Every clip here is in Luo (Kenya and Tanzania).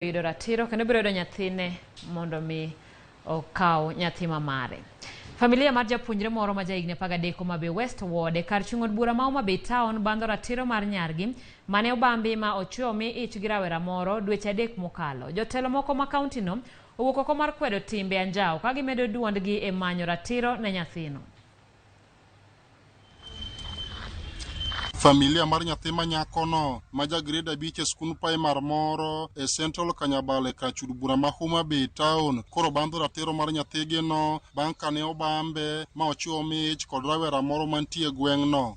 yudo ratiro kendo biro yudo nyathine mondo mi okaw nyathi mamare. Familia mar japuonjre moro ma jahigni 13 Homa Bay West Ward kar chung od bura ma Homa Bay Town bando ratiro mar nyargi mane obambi ma ochwo mi ich gi rawera moro dweche 3 mokalo. Jotelo moko ma kaunti no owuok oko mar kwedo timbe anjao ka gimedo duondgi e manyo ratiro ne nyathino. Familia mar nyathi ma nyako no ma ja grade 5 e skul primar moro e Central Kanyabale ka chud bura ma Homa Bay Town koro bando ratiro mar nyathigi no bang' kane obambe ma ochwo mich kod rawera moro mantie gweng' no.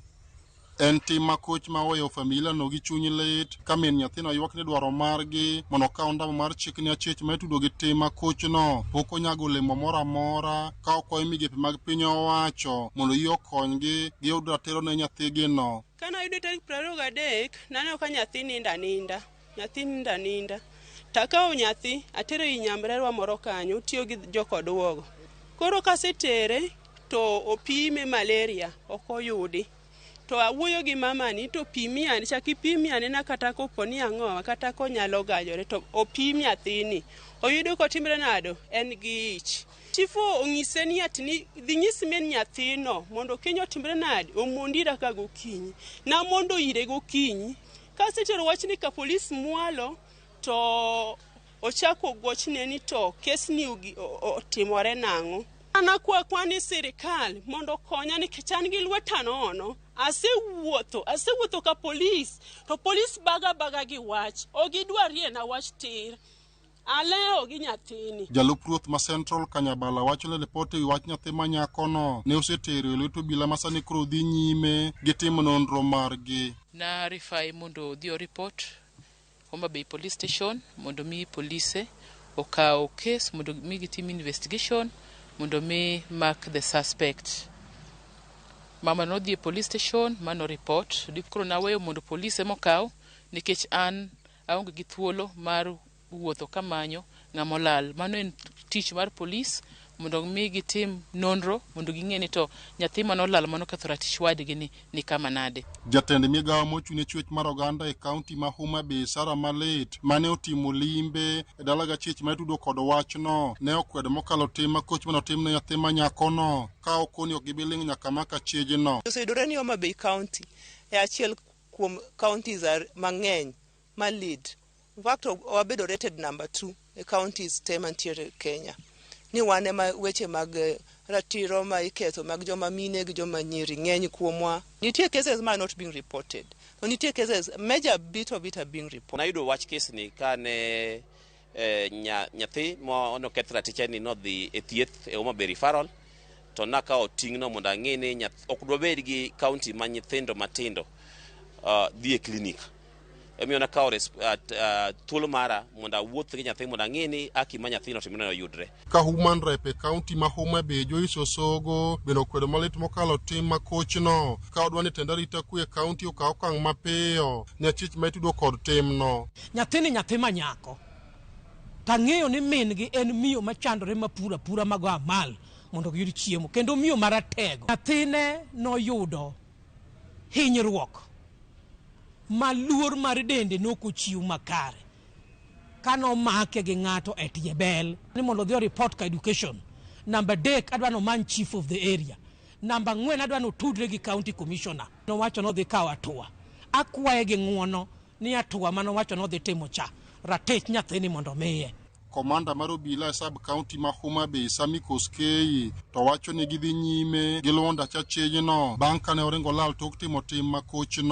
En tim makoch ma oweyo familia no gi chuny lit ka min nyathino ywak ni dwaro margi mondo kaw ndamo mar chik ni achich ma itudo gi tim makoch no pok onyago olemo moro amora ka okoyo migepe mag piny owacho mondo yie okonygi gi yud ratiro ne nyathigi no. Kana ayudo tarik 23 naneno ka nyathi ninda takawo nyathi atero i nyamrerwa moro kanyo tiyo gi jokodwogo. Koro kasetere to opime malaria okoyudi. To awuoyo gi mamani to pimi ane chaki pimi ane na kata kopo ni ang'owa kata ko nyalo gajore to opim nyathini oyudo ko timre nado en gi ich. Tifo ong'ise ni atini dhi nyisi min nyathino mondo kinyo timre nade omondira ka gokinyi na mondo ire gokinyi kasetero wachni ka polis mwalo to ochako gochne ni to kesni otimore nang'o. Ana kwani sirikal mondo konya ni kichan gi lweta nono asewuotho ka polis to polis baga gi wach ogidwarie na wach tir aleo gi nyathini. Jalup ruoth ma Central Kanyabala wacho ni ripoti wi wach nyathi ma nyako no ne osetero e lwet obila ma sani koro dhi nyime gi timo nonro margi. Na rifai mondo dhi report Homa Bay Police Station mondo mi polise okaw case mondo mi gitim investigation mondo mi mark the suspect. Mama no dhi police station mano report dikro na weyo mondo police mokaw nikech an aonge gi thuolo mar wuotho kamanyo ng'amolal. Mano en tich mar police mondo mi gitim nonro mondo ging'e ni to nyathi manolal mano ketho ratich wadgi ni kama nade. Jatend migawo mochune chwech mar oganda e kaunti ma Homa Bay Sara Malit mane otimo limbe e dala gachich ma itudo kod wach no ne okwedo mokalo tim makoch mano tim ne nyathi ma nyako no ka okoni ok gibiling nyaka maka chieje no. Oseyudore ni Homa Bay County e achiel kuom counties mang'eny ma lead. In fact, wabedo rated number 2 e counties te mantiere Kenya. Ni wane ma weche mag ratiro ma iketho mag joma mine gi joma nyiri ng'eny kuomwa. Nitie cases ma not being reported. So nitie cases, major bit of it are being reported. Nayudo wach case ni kane nyathi mo no keth ratiche ni no dhi e thieth e Homa Bay referral to naka oting'no mondo ang'e ni ok dwa bed gi county ma nyithindo matindo dhi e clinic. Emiyo nakawo thuolo mara mondo awuoth gi nyathi mondo ang'e ni aki ma nyathino timne oyudre. Ka human rep e kaunti ma Homa Bay Joyce Osogo beno kwedo malit mokalo tim makoch no ka odwa ni tenda rita kwe e kaunti okaw okang' mapiyo ne achich ma itudo kod tim no. Nyathi ma nyako tang'eyo ni min gi en miyo machandore mapura mago amal mondo giyud chiemo kendo miyo maratego. Nyathine noyudo hinyruok maluor mar dende nokochiw makare kano make gi ng'ato e tie bel ni mondo dhi report ka education. Number 3 adwa no man chief of the area. Number 4 adwa no tudre gi county commissioner. No wacho no dhi kaw atua. Akwaye gi ng'uono ni atua mano wacho no dhi timo cha ratich nyathini mondo miye. Komanda mar obila e sub county ma Homa Bay Sami Koskei to wacho ni gidhi nyime gi luonda cha chieje no bang' kane oringo lal tok timo tim makoch no.